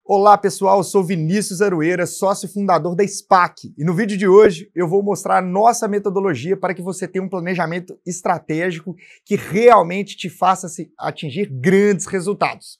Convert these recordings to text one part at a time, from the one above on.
Olá pessoal, eu sou Vinícius Aroeira, sócio fundador da SPAC, e no vídeo de hoje eu vou mostrar a nossa metodologia para que você tenha um planejamento estratégico que realmente te faça atingir grandes resultados.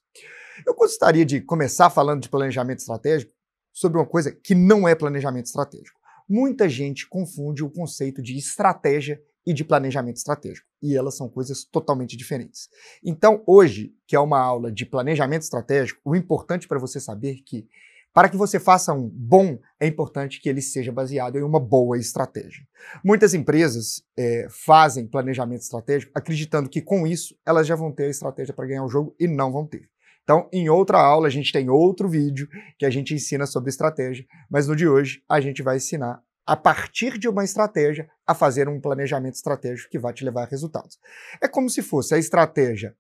Eu gostaria de começar falando de planejamento estratégico sobre uma coisa que não é planejamento estratégico. Muita gente confunde o conceito de estratégia e de planejamento estratégico, e elas são coisas totalmente diferentes. Então, hoje, que é uma aula de planejamento estratégico, o importante para você saber que, para que você faça um bom, é importante que ele seja baseado em uma boa estratégia. Muitas empresas fazem planejamento estratégico acreditando que com isso elas já vão ter a estratégia para ganhar o jogo e não vão ter. Então, em outra aula, a gente tem outro vídeo que a gente ensina sobre estratégia, mas no de hoje a gente vai ensinar a partir de uma estratégia, a fazer um planejamento estratégico que vai te levar a resultados. É como se fosse a estratégia,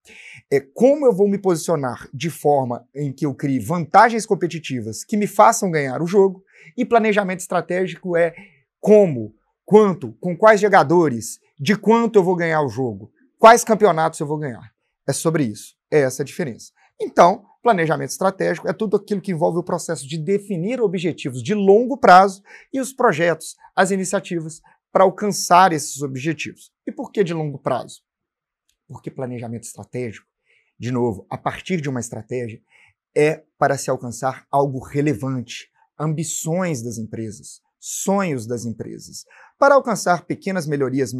como eu vou me posicionar de forma em que eu crie vantagens competitivas que me façam ganhar o jogo, e planejamento estratégico é como, quanto, com quais jogadores, de quanto eu vou ganhar o jogo, quais campeonatos eu vou ganhar. É sobre isso, é essa a diferença. Então, planejamento estratégico é tudo aquilo que envolve o processo de definir objetivos de longo prazo e os projetos, as iniciativas para alcançar esses objetivos. E por que de longo prazo? Porque planejamento estratégico, de novo, a partir de uma estratégia, é para se alcançar algo relevante, ambições das empresas, sonhos das empresas. Para alcançar pequenas melhorias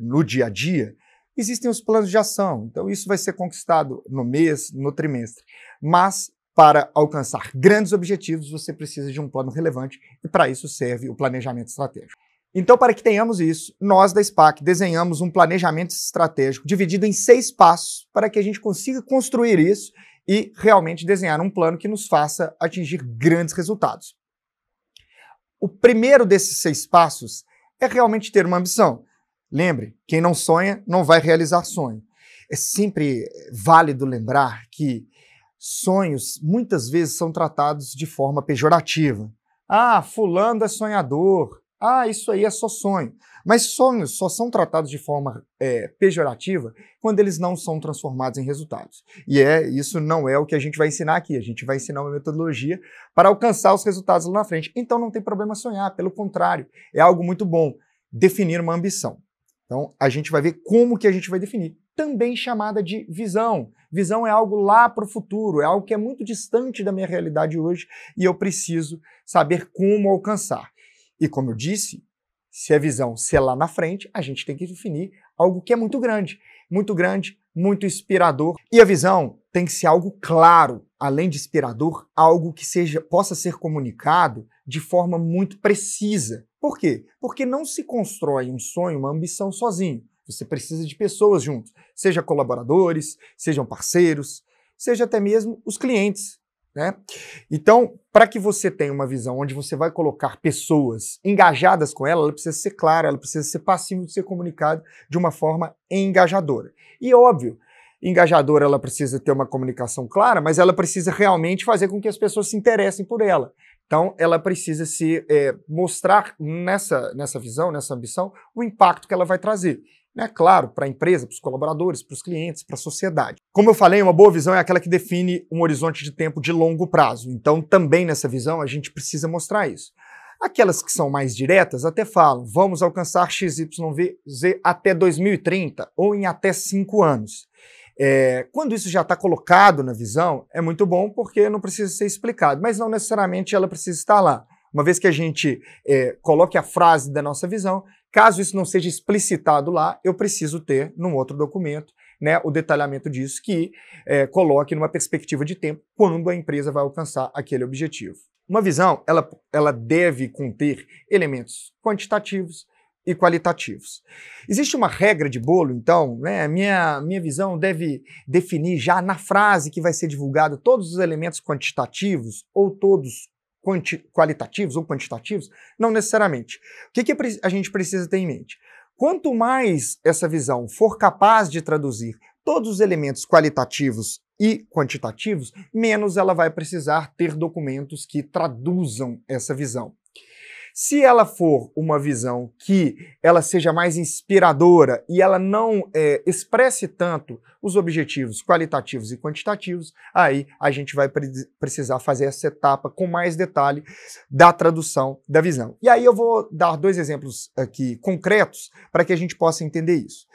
no dia a dia, existem os planos de ação, então isso vai ser conquistado no mês, no trimestre. Mas, para alcançar grandes objetivos, você precisa de um plano relevante e para isso serve o planejamento estratégico. Então, para que tenhamos isso, nós da SPAC desenhamos um planejamento estratégico dividido em 6 passos para que a gente consiga construir isso e realmente desenhar um plano que nos faça atingir grandes resultados. O primeiro desses 6 passos é realmente ter uma ambição. Lembre, quem não sonha não vai realizar sonho. É sempre válido lembrar que sonhos muitas vezes são tratados de forma pejorativa. Ah, fulano é sonhador. Ah, isso aí é só sonho. Mas sonhos só são tratados de forma pejorativa quando eles não são transformados em resultados. E isso não é o que a gente vai ensinar aqui. A gente vai ensinar uma metodologia para alcançar os resultados lá na frente. Então não tem problema sonhar, pelo contrário, é algo muito bom definir uma ambição. Então, a gente vai ver como que a gente vai definir. Também chamada de visão. Visão é algo lá para o futuro, é algo que é muito distante da minha realidade hoje e eu preciso saber como alcançar. E como eu disse, se a visão é lá na frente, a gente tem que definir algo que é muito grande, muito inspirador. E a visão tem que ser algo claro, além de inspirador, algo que possa ser comunicado de forma muito precisa. Por quê? Porque não se constrói um sonho, uma ambição sozinho. Você precisa de pessoas juntos, seja colaboradores, sejam parceiros, seja até mesmo os clientes, né? Então, para que você tenha uma visão onde você vai colocar pessoas engajadas com ela, ela precisa ser clara, ela precisa ser passível de ser comunicada de uma forma engajadora. E óbvio, engajadora ela precisa ter uma comunicação clara, mas ela precisa realmente fazer com que as pessoas se interessem por ela. Então, ela precisa mostrar nessa visão, nessa ambição, o impacto que ela vai trazer. Né? Claro, para a empresa, para os colaboradores, para os clientes, para a sociedade. Como eu falei, uma boa visão é aquela que define um horizonte de tempo de longo prazo. Então, também nessa visão, a gente precisa mostrar isso. Aquelas que são mais diretas até falam, vamos alcançar XYZ até 2030 ou em até 5 anos. Quando isso já está colocado na visão, é muito bom porque não precisa ser explicado, mas não necessariamente ela precisa estar lá. Uma vez que a gente coloque a frase da nossa visão, caso isso não seja explicitado lá, eu preciso ter num outro documento, né, o detalhamento disso que coloque numa perspectiva de tempo quando a empresa vai alcançar aquele objetivo. Uma visão, ela deve conter elementos quantitativos e qualitativos. Existe uma regra de bolo, então, né? Minha visão deve definir já na frase que vai ser divulgada todos os elementos quantitativos ou todos qualitativos ou quantitativos? Não necessariamente. O que a gente precisa ter em mente? Quanto mais essa visão for capaz de traduzir todos os elementos qualitativos e quantitativos, menos ela vai precisar ter documentos que traduzam essa visão. Se ela for uma visão que ela seja mais inspiradora e ela não expresse tanto os objetivos qualitativos e quantitativos, aí a gente vai precisar fazer essa etapa com mais detalhe da tradução da visão. E aí eu vou dar 2 exemplos aqui concretos para que a gente possa entender isso.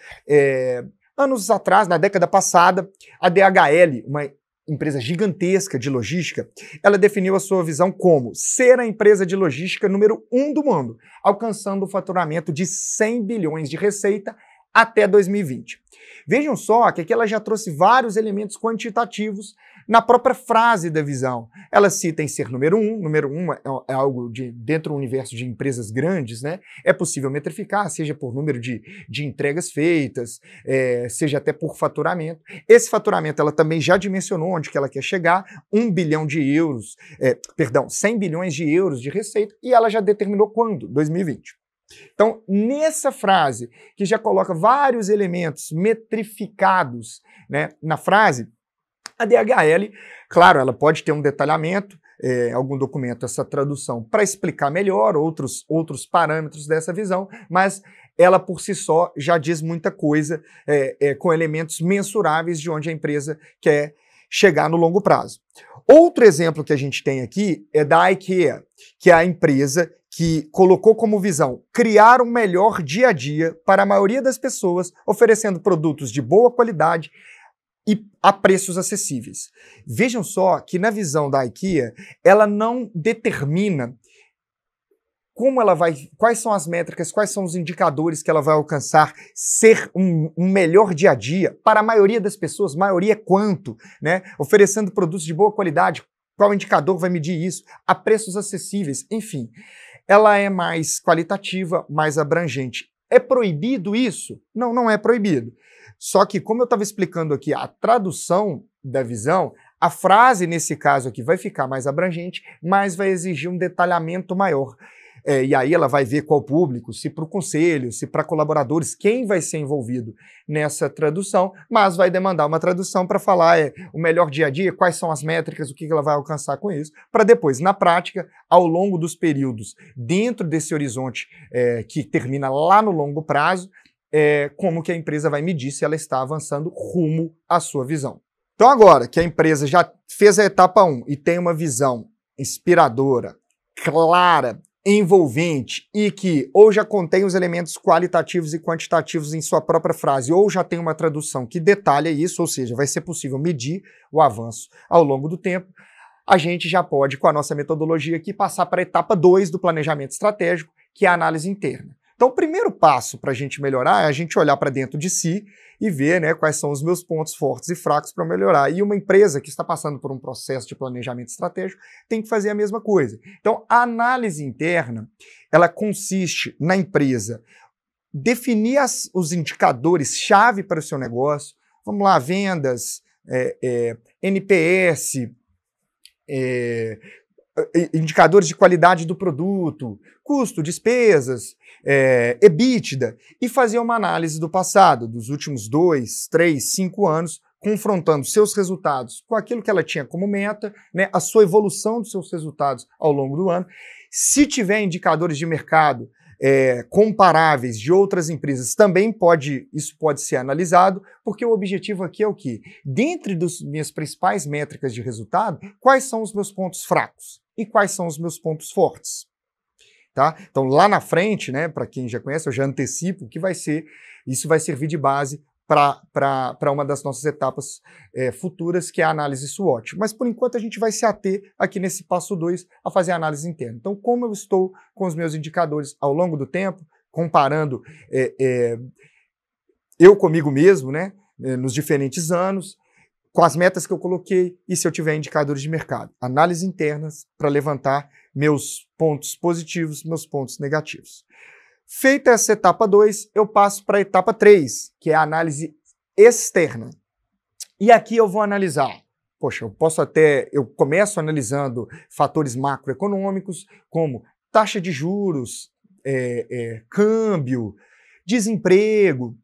Anos atrás, na década passada, a DHL, uma empresa gigantesca de logística, ela definiu a sua visão como ser a empresa de logística número 1 do mundo, alcançando o faturamento de 100 bilhões de receita até 2020. Vejam só que aqui ela já trouxe vários elementos quantitativos na própria frase da visão. Ela cita em ser número 1, número 1 é algo dentro do universo de empresas grandes, né? É possível metrificar, seja por número de entregas feitas, seja até por faturamento. Esse faturamento ela também já dimensionou onde que ela quer chegar, 1 bilhão de euros, 100 bilhões de euros de receita, e ela já determinou quando? 2020. Então, nessa frase, que já coloca vários elementos metrificados, né, na frase, a DHL, claro, ela pode ter um detalhamento, algum documento, essa tradução, para explicar melhor outros parâmetros dessa visão, mas ela por si só já diz muita coisa com elementos mensuráveis de onde a empresa quer chegar no longo prazo. Outro exemplo que a gente tem aqui é da IKEA, que é a empresa que colocou como visão criar um melhor dia a dia para a maioria das pessoas, oferecendo produtos de boa qualidade e a preços acessíveis. Vejam só que na visão da IKEA, ela não determina como ela vai, quais são as métricas, quais são os indicadores que ela vai alcançar ser um melhor dia a dia para a maioria das pessoas, maioria quanto, né? Oferecendo produtos de boa qualidade, qual indicador vai medir isso, a preços acessíveis, enfim. Ela é mais qualitativa, mais abrangente. É proibido isso? Não, não é proibido. Só que, como eu estava explicando aqui, a tradução da visão, a frase, nesse caso aqui, vai ficar mais abrangente, mas vai exigir um detalhamento maior. E aí ela vai ver qual público, se para o conselho, se para colaboradores, quem vai ser envolvido nessa tradução, mas vai demandar uma tradução para falar o melhor dia a dia, quais são as métricas, o que ela vai alcançar com isso, para depois, na prática, ao longo dos períodos, dentro desse horizonte que termina lá no longo prazo, como que a empresa vai medir se ela está avançando rumo à sua visão. Então agora que a empresa já fez a etapa 1 e tem uma visão inspiradora, clara, envolvente e que ou já contém os elementos qualitativos e quantitativos em sua própria frase ou já tem uma tradução que detalha isso, ou seja, vai ser possível medir o avanço ao longo do tempo, a gente já pode, com a nossa metodologia aqui, passar para a etapa 2 do planejamento estratégico, que é a análise interna. Então, o primeiro passo para a gente melhorar é a gente olhar para dentro de si e ver, né, quais são os meus pontos fortes e fracos para melhorar. E uma empresa que está passando por um processo de planejamento estratégico tem que fazer a mesma coisa. Então, a análise interna, ela consiste na empresa definir os indicadores-chave para o seu negócio. Vamos lá, vendas, NPS, indicadores de qualidade do produto, custo, despesas, EBITDA, e fazer uma análise do passado, dos últimos 2, 3, 5 anos, confrontando seus resultados com aquilo que ela tinha como meta, né, a sua evolução dos seus resultados ao longo do ano. Se tiver indicadores de mercado comparáveis de outras empresas, também isso pode ser analisado, porque o objetivo aqui é o quê? Dentre das minhas principais métricas de resultado, quais são os meus pontos fracos e quais são os meus pontos fortes? Tá? Então, lá na frente, né, para quem já conhece, eu já antecipo que isso vai servir de base para uma das nossas etapas futuras, que é a análise SWOT. Mas, por enquanto, a gente vai se ater aqui nesse passo 2 a fazer a análise interna. Então, como eu estou com os meus indicadores ao longo do tempo, comparando eu comigo mesmo, né, nos diferentes anos, com as metas que eu coloquei e se eu tiver indicadores de mercado. Análise internas para levantar meus pontos positivos, meus pontos negativos. Feita essa etapa 2, eu passo para a etapa 3, que é a análise externa. E aqui eu vou analisar, eu começo analisando fatores macroeconômicos, como taxa de juros, câmbio, desemprego,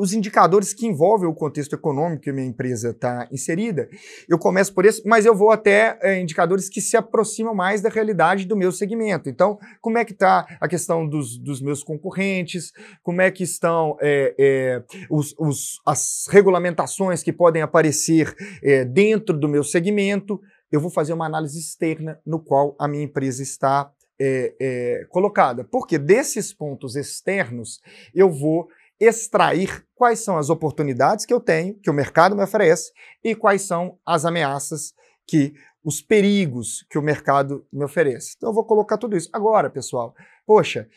os indicadores que envolvem o contexto econômico que a minha empresa está inserida, eu começo por esse, mas eu vou até indicadores que se aproximam mais da realidade do meu segmento. Então, como é que está a questão dos meus concorrentes, como é que estão as regulamentações que podem aparecer dentro do meu segmento. Eu vou fazer uma análise externa no qual a minha empresa está colocada. Porque desses pontos externos, eu vou extrair quais são as oportunidades que eu tenho, que o mercado me oferece, e quais são as ameaças, os perigos que o mercado me oferece. Então eu vou colocar tudo isso. Agora, pessoal, poxa,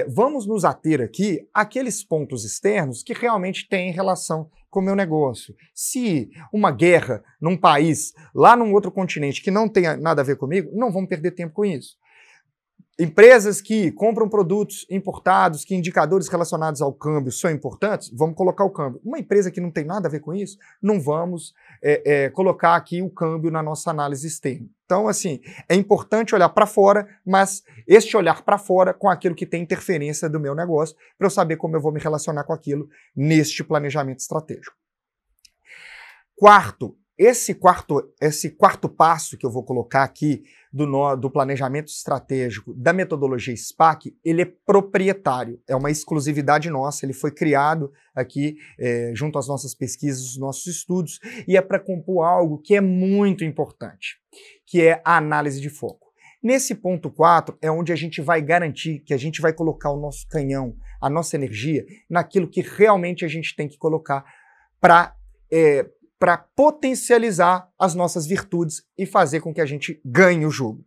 vamos nos ater aqui àqueles pontos externos que realmente têm relação com o meu negócio. Se uma guerra num país, lá num outro continente que não tenha nada a ver comigo, não vamos perder tempo com isso. Empresas que compram produtos importados, que indicadores relacionados ao câmbio são importantes, vamos colocar o câmbio. Uma empresa que não tem nada a ver com isso, não vamos colocar aqui o câmbio na nossa análise externa. Então, assim, é importante olhar para fora, mas este olhar para fora com aquilo que tem interferência do meu negócio, para eu saber como eu vou me relacionar com aquilo neste planejamento estratégico. Esse quarto passo que eu vou colocar aqui do planejamento estratégico da metodologia SPAC, ele é proprietário, é uma exclusividade nossa, ele foi criado aqui junto às nossas pesquisas, os nossos estudos, e é para compor algo que é muito importante, que é a análise de foco. Nesse ponto 4 é onde a gente vai garantir que a gente vai colocar o nosso canhão, a nossa energia, naquilo que realmente a gente tem que colocar para potencializar as nossas virtudes e fazer com que a gente ganhe o jogo.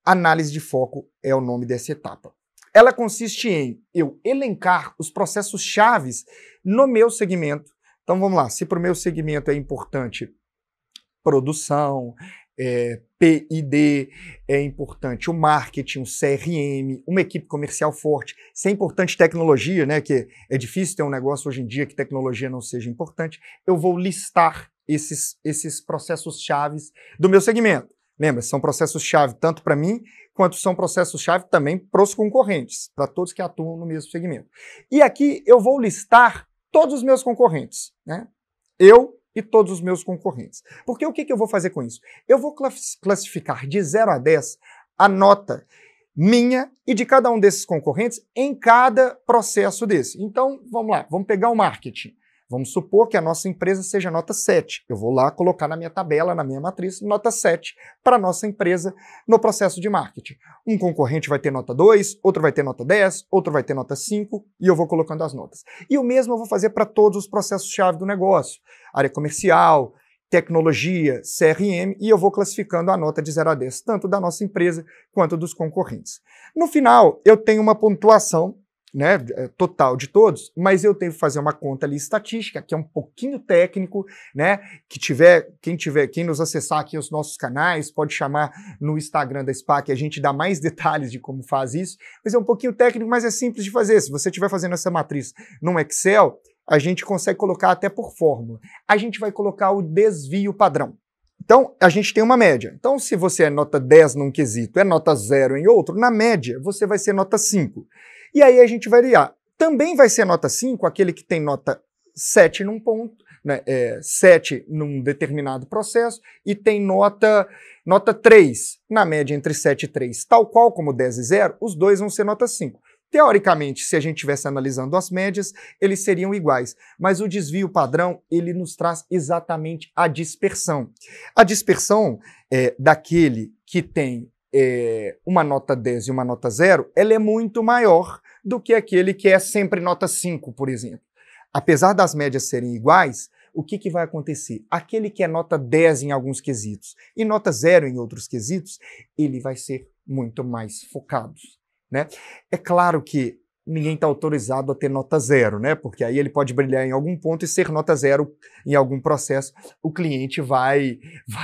Análise de foco é o nome dessa etapa. Ela consiste em eu elencar os processos chaves no meu segmento. Então vamos lá, se para o meu segmento é importante produção, P&D, é importante o marketing, o CRM, uma equipe comercial forte, se é importante tecnologia, né, que é difícil ter um negócio hoje em dia que tecnologia não seja importante, eu vou listar esses processos chaves do meu segmento. Lembra, são processos-chave tanto para mim, quanto são processos-chave também para os concorrentes, para todos que atuam no mesmo segmento. E aqui eu vou listar todos os meus concorrentes, né? Eu e todos os meus concorrentes. Porque o que eu vou fazer com isso? Eu vou classificar de 0 a 10 a nota minha e de cada um desses concorrentes em cada processo desse. Então, vamos lá, vamos pegar o marketing. Vamos supor que a nossa empresa seja nota 7. Eu vou lá colocar na minha tabela, na minha matriz, nota 7 para a nossa empresa no processo de marketing. Um concorrente vai ter nota 2, outro vai ter nota 10, outro vai ter nota 5 e eu vou colocando as notas. E o mesmo eu vou fazer para todos os processos-chave do negócio. Área comercial, tecnologia, CRM, e eu vou classificando a nota de 0 a 10, tanto da nossa empresa quanto dos concorrentes. No final, eu tenho uma pontuação, né, total de todos, mas eu tenho que fazer uma conta ali estatística, que é um pouquinho técnico, né, quem nos acessar aqui os nossos canais, pode chamar no Instagram da SPAC, a gente dá mais detalhes de como faz isso, mas é um pouquinho técnico, mas é simples de fazer. Se você estiver fazendo essa matriz num Excel, a gente consegue colocar até por fórmula. A gente vai colocar o desvio padrão. Então, a gente tem uma média. Então, se você é nota 10 num quesito, é nota 0 em outro, na média, você vai ser nota 5. E aí a gente vai variar. Também vai ser nota 5 aquele que tem nota 7 num ponto, né, 7 num determinado processo, e tem nota 3, na média entre 7 e 3. Tal qual como 10 e 0, os dois vão ser nota 5. Teoricamente, se a gente estivesse analisando as médias, eles seriam iguais. Mas o desvio padrão, ele nos traz exatamente a dispersão. A dispersão daquele que tem uma nota 10 e uma nota 0, ela é muito maior do que aquele que é sempre nota 5, por exemplo. Apesar das médias serem iguais, o que vai acontecer? Aquele que é nota 10 em alguns quesitos e nota 0 em outros quesitos, ele vai ser muito mais focado, né? É claro que ninguém está autorizado a ter nota 0, né? Porque aí ele pode brilhar em algum ponto e ser nota 0 em algum processo. O cliente vai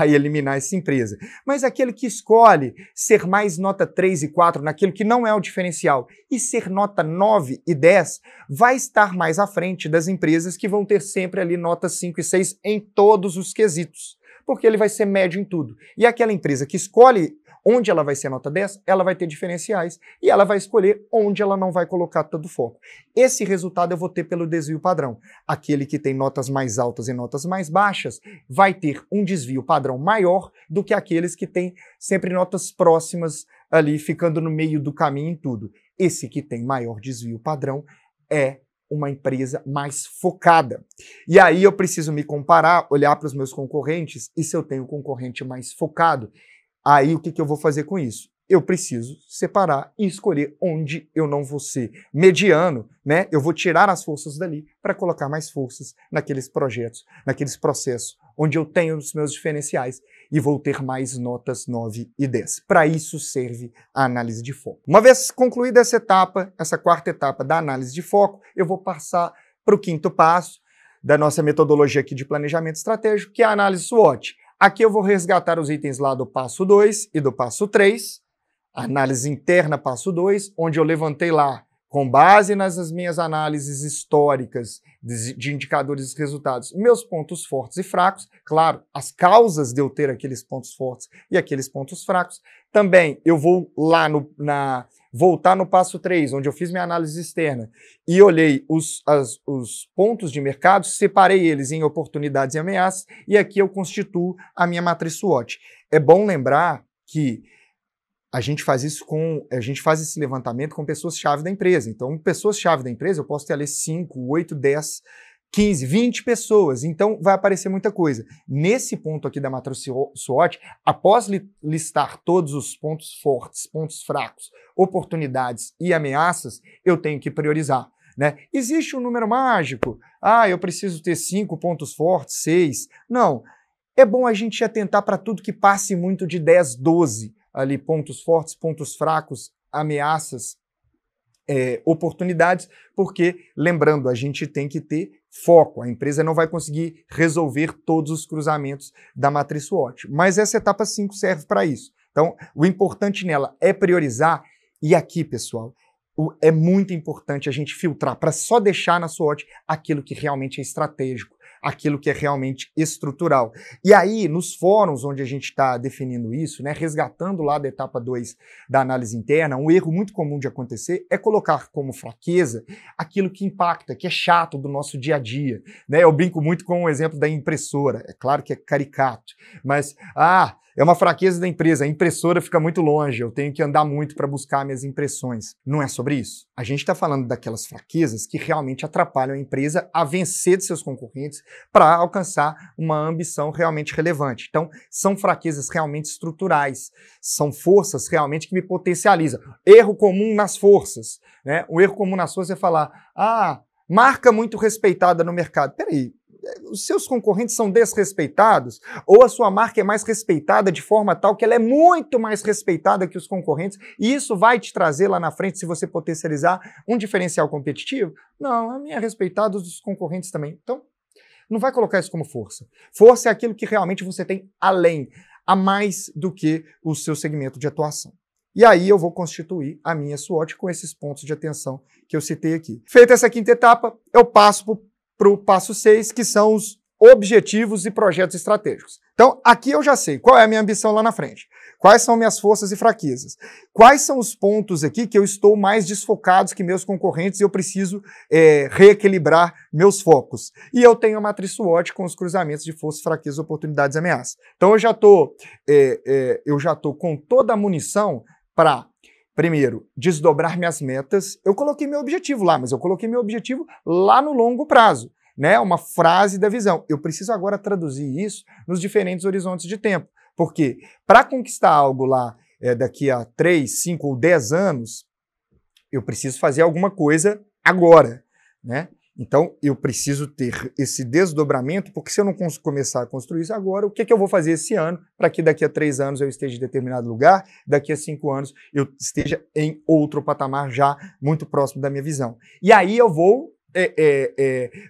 eliminar essa empresa. Mas aquele que escolhe ser mais nota 3 e 4 naquilo que não é o diferencial e ser nota 9 e 10 vai estar mais à frente das empresas que vão ter sempre ali nota 5 e 6 em todos os quesitos. Porque ele vai ser médio em tudo. E aquela empresa que escolhe onde ela vai ser nota 10, ela vai ter diferenciais e ela vai escolher onde ela não vai colocar todo o foco. Esse resultado eu vou ter pelo desvio padrão. Aquele que tem notas mais altas e notas mais baixas vai ter um desvio padrão maior do que aqueles que têm sempre notas próximas ali, ficando no meio do caminho em tudo. Esse que tem maior desvio padrão é uma empresa mais focada. E aí eu preciso me comparar, olhar para os meus concorrentes, e se eu tenho um concorrente mais focado, aí o que eu vou fazer com isso? Eu preciso separar e escolher onde eu não vou ser mediano, né? Eu vou tirar as forças dali para colocar mais forças naqueles projetos, naqueles processos onde eu tenho os meus diferenciais e vou ter mais notas 9 e 10. Para isso serve a análise de foco. Uma vez concluída essa etapa, essa quarta etapa da análise de foco, eu vou passar para o quinto passo da nossa metodologia aqui de planejamento estratégico, que é a análise SWOT. Aqui eu vou resgatar os itens lá do passo 2 e do passo 3, análise interna passo 2, onde eu levantei lá, com base nas minhas análises históricas de indicadores de resultados, meus pontos fortes e fracos, claro, as causas de eu ter aqueles pontos fortes e aqueles pontos fracos. Também eu vou lá voltar no passo 3, onde eu fiz minha análise externa e olhei os pontos de mercado, separei eles em oportunidades e ameaças, e aqui eu constituo a minha matriz SWOT. É bom lembrar que a gente faz esse levantamento com pessoas-chave da empresa. Então, pessoas-chave da empresa, eu posso ter ali 5, 8, 10, 15, 20 pessoas. Então, vai aparecer muita coisa. Nesse ponto aqui da matriz SWOT, após listar todos os pontos fortes, pontos fracos, oportunidades e ameaças, eu tenho que priorizar, né? Existe um número mágico. Eu preciso ter 5 pontos fortes, 6. Não. É bom a gente atentar para tudo que passe muito de 10, 12. Ali, pontos fortes, pontos fracos, ameaças, oportunidades, porque, lembrando, a gente tem que ter foco. A empresa não vai conseguir resolver todos os cruzamentos da matriz SWOT. Mas essa etapa 5 serve para isso. Então, o importante nela é priorizar. E aqui, pessoal, é muito importante a gente filtrar para só deixar na SWOT aquilo que realmente é estratégico, aquilo que é realmente estrutural. E aí, nos fóruns onde a gente está definindo isso, né, resgatando lá da etapa 2 da análise interna, um erro muito comum de acontecer é colocar como fraqueza aquilo que impacta, que é chato do nosso dia a dia, né? Eu brinco muito com o exemplo da impressora. É claro que é caricato, mas é uma fraqueza da empresa, a impressora fica muito longe, eu tenho que andar muito para buscar minhas impressões. Não é sobre isso. A gente está falando daquelas fraquezas que realmente atrapalham a empresa a vencer de seus concorrentes para alcançar uma ambição realmente relevante. Então, são fraquezas realmente estruturais, são forças realmente que me potencializam. Erro comum nas forças, né? O erro comum nas forças é falar, marca muito respeitada no mercado. Peraí, os seus concorrentes são desrespeitados? Ou a sua marca é mais respeitada de forma tal que ela é muito mais respeitada que os concorrentes e isso vai te trazer lá na frente, se você potencializar, um diferencial competitivo? Não, a minha é respeitada dos concorrentes também. Então, não vai colocar isso como força. Força é aquilo que realmente você tem além, a mais do que o seu segmento de atuação. E aí eu vou constituir a minha SWOT com esses pontos de atenção que eu citei aqui. Feita essa quinta etapa, eu passo para o passo 6, que são os objetivos e projetos estratégicos. Então, aqui eu já sei qual é a minha ambição lá na frente, quais são minhas forças e fraquezas, quais são os pontos aqui que eu estou mais desfocados que meus concorrentes e eu preciso reequilibrar meus focos. E eu tenho a matriz SWOT com os cruzamentos de forças, fraquezas, oportunidades e ameaças. Então, eu já estou com toda a munição para, primeiro, desdobrar minhas metas. Eu coloquei meu objetivo lá, mas eu coloquei meu objetivo lá no longo prazo, né? Uma frase da visão. Eu preciso agora traduzir isso nos diferentes horizontes de tempo, porque para conquistar algo lá daqui a 3, 5 ou 10 anos, eu preciso fazer alguma coisa agora, né? Então, eu preciso ter esse desdobramento, porque se eu não começar a construir isso agora, o que eu vou fazer esse ano para que daqui a 3 anos eu esteja em determinado lugar, daqui a 5 anos eu esteja em outro patamar já muito próximo da minha visão. E aí eu vou...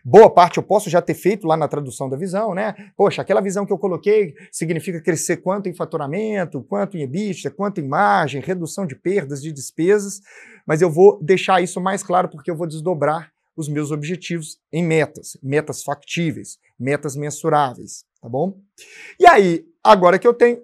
boa parte eu posso já ter feito lá na tradução da visão, né? Poxa, aquela visão que eu coloquei significa crescer quanto em faturamento, quanto em EBITDA, quanto em margem, redução de perdas, de despesas, mas eu vou deixar isso mais claro porque eu vou desdobrar os meus objetivos em metas factíveis, metas mensuráveis, tá bom? E aí, agora que eu tenho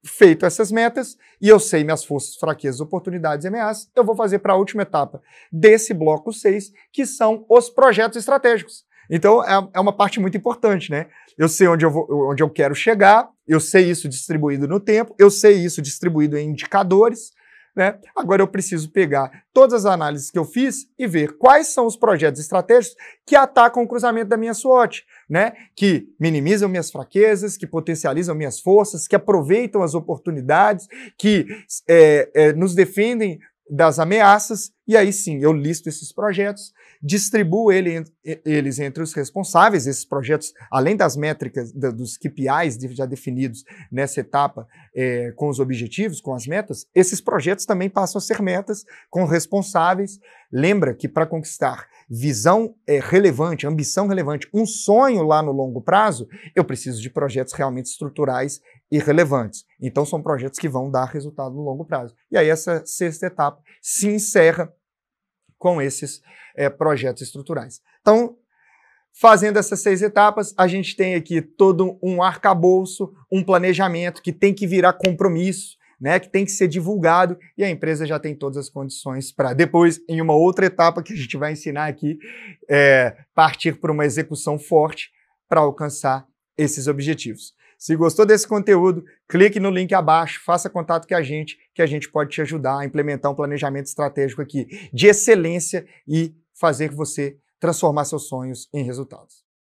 Feito essas metas, e eu sei minhas forças, fraquezas, oportunidades e ameaças, eu vou fazer para a última etapa desse bloco 6, que são os projetos estratégicos. Então, é uma parte muito importante, né? Eu sei onde eu quero chegar, eu sei isso distribuído no tempo, eu sei isso distribuído em indicadores, né? Agora eu preciso pegar todas as análises que eu fiz e ver quais são os projetos estratégicos que atacam o cruzamento da minha SWOT, né? Que minimizam minhas fraquezas, que potencializam minhas forças, que aproveitam as oportunidades, que nos defendem das ameaças, e aí sim, eu listo esses projetos, distribuo eles entre os responsáveis, esses projetos, além das métricas, dos KPIs já definidos nessa etapa, com os objetivos, com as metas, esses projetos também passam a ser metas com responsáveis. Lembra que para conquistar visão relevante, ambição relevante, um sonho lá no longo prazo, eu preciso de projetos realmente estruturais e relevantes. Então são projetos que vão dar resultado no longo prazo. E aí essa sexta etapa se encerra com esses projetos estruturais. Então, fazendo essas 6 etapas, a gente tem aqui todo um arcabouço, um planejamento que tem que virar compromisso, né, que tem que ser divulgado, e a empresa já tem todas as condições para depois, em uma outra etapa que a gente vai ensinar aqui, partir para uma execução forte para alcançar esses objetivos. Se gostou desse conteúdo, clique no link abaixo, faça contato com a gente, que a gente pode te ajudar a implementar um planejamento estratégico aqui de excelência e fazer você transformar seus sonhos em resultados.